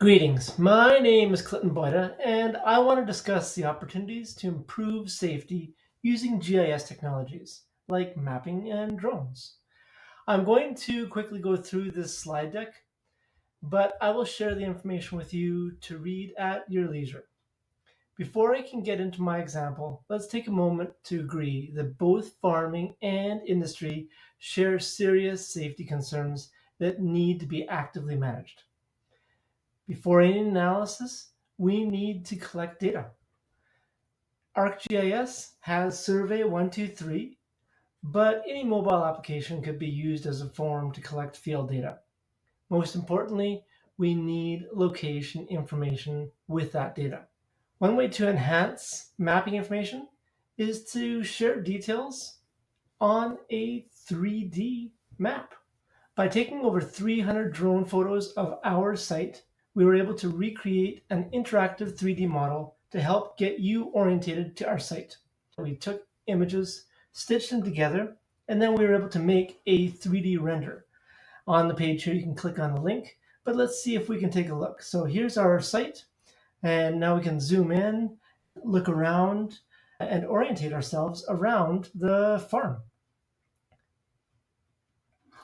Greetings, my name is Clinton Boyda, and I want to discuss the opportunities to improve safety using GIS technologies like mapping and drones. I'm going to quickly go through this slide deck, but I will share the information with you to read at your leisure. Before I can get into my example, let's take a moment to agree that both farming and industry share serious safety concerns that need to be actively managed. Before any analysis, we need to collect data. ArcGIS has Survey 123, but any mobile application could be used as a form to collect field data. Most importantly, we need location information with that data. One way to enhance mapping information is to share details on a 3D map. By taking over 300 drone photos of our site, we were able to recreate an interactive 3D model to help get you orientated to our site. We took images, stitched them together, and then we were able to make a 3D render. On the page here, you can click on the link, but let's see if we can take a look. So here's our site, and now we can zoom in, look around, and orientate ourselves around the farm.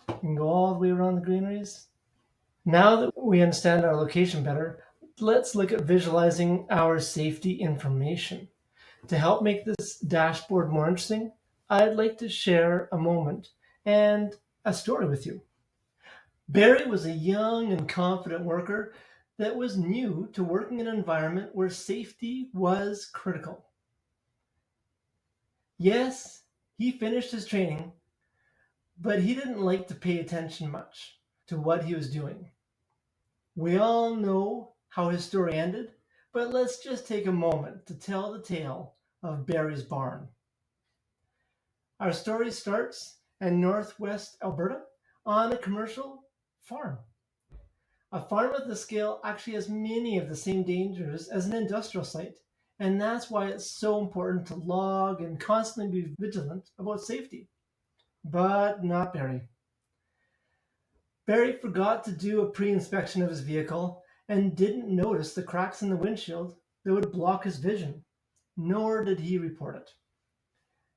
You can go all the way around the greeneries. Now that we understand our location better, let's look at visualizing our safety information. To help make this dashboard more interesting, I'd like to share a moment and a story with you. Barry was a young and confident worker that was new to working in an environment where safety was critical. Yes, he finished his training, but he didn't like to pay attention much to what he was doing. We all know how his story ended, but let's just take a moment to tell the tale of Barry's barn. Our story starts in northwest Alberta on a commercial farm. A farm of this scale actually has many of the same dangers as an industrial site, and that's why it's so important to log and constantly be vigilant about safety. But not Barry. Barry forgot to do a pre-inspection of his vehicle and didn't notice the cracks in the windshield that would block his vision, nor did he report it.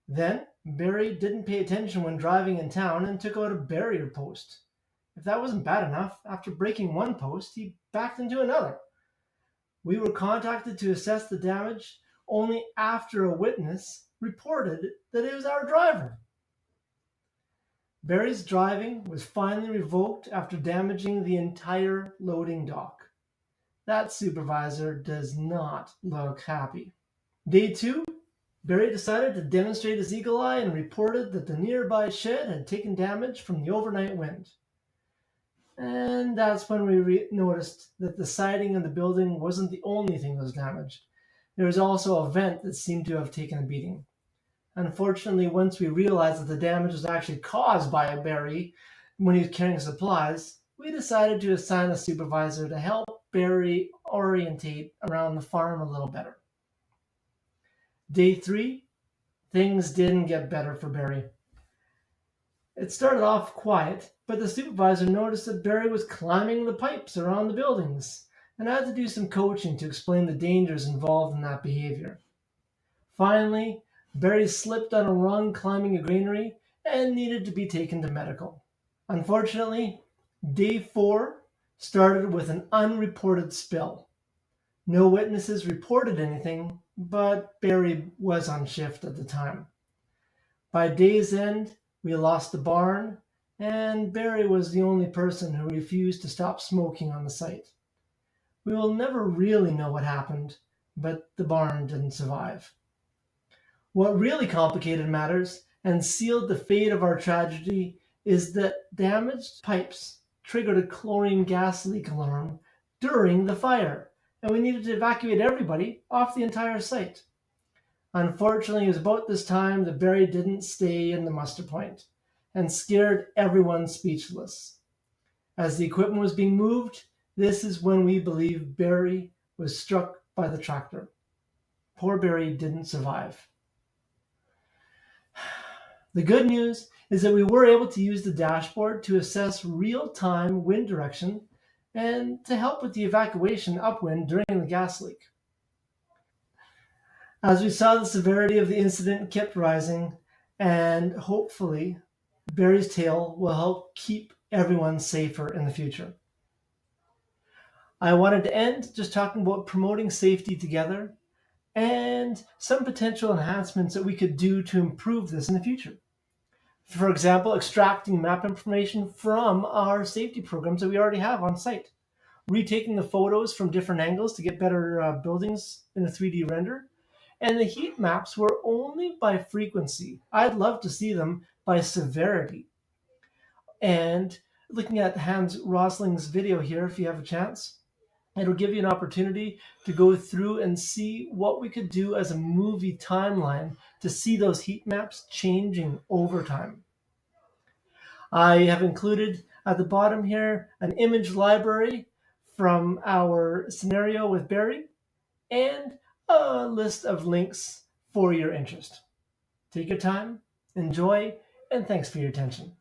Then Barry didn't pay attention when driving in town and took out a barrier post. If that wasn't bad enough, after breaking one post, he backed into another. We were contacted to assess the damage only after a witness reported that it was our driver. Barry's driving was finally revoked after damaging the entire loading dock. That supervisor does not look happy. Day 2, Barry decided to demonstrate his eagle eye and reported that the nearby shed had taken damage from the overnight wind. And that's when we noticed that the siding of the building wasn't the only thing that was damaged. There was also a vent that seemed to have taken a beating. Unfortunately, once we realized that the damage was actually caused by a Barry when he was carrying supplies, we decided to assign a supervisor to help Barry orientate around the farm a little better. Day 3, things didn't get better for Barry. It started off quiet, but the supervisor noticed that Barry was climbing the pipes around the buildings, and I had to do some coaching to explain the dangers involved in that behavior. Finally, Barry slipped on a rung climbing a granary and needed to be taken to medical. Unfortunately, day 4 started with an unreported spill. No witnesses reported anything, but Barry was on shift at the time. By day's end, we lost the barn, and Barry was the only person who refused to stop smoking on the site. We will never really know what happened, but the barn didn't survive. What really complicated matters and sealed the fate of our tragedy is that damaged pipes triggered a chlorine gas leak alarm during the fire, and we needed to evacuate everybody off the entire site. Unfortunately, it was about this time that Barry didn't stay in the muster point and scared everyone speechless. As the equipment was being moved, this is when we believe Barry was struck by the tractor. Poor Barry didn't survive. The good news is that we were able to use the dashboard to assess real-time wind direction and to help with the evacuation upwind during the gas leak. As we saw, the severity of the incident kept rising, and hopefully, Barry's tale will help keep everyone safer in the future. I wanted to end just talking about promoting safety together and some potential enhancements that we could do to improve this in the future. For example, extracting map information from our safety programs that we already have on site, retaking the photos from different angles to get better buildings in a 3D render, and the heat maps were only by frequency. I'd love to see them by severity. And looking at Hans Rosling's video here, if you have a chance, it'll give you an opportunity to go through and see what we could do as a movie timeline to see those heat maps changing over time. I have included at the bottom here an image library from our scenario with Barry and a list of links for your interest. Take your time, enjoy, and thanks for your attention.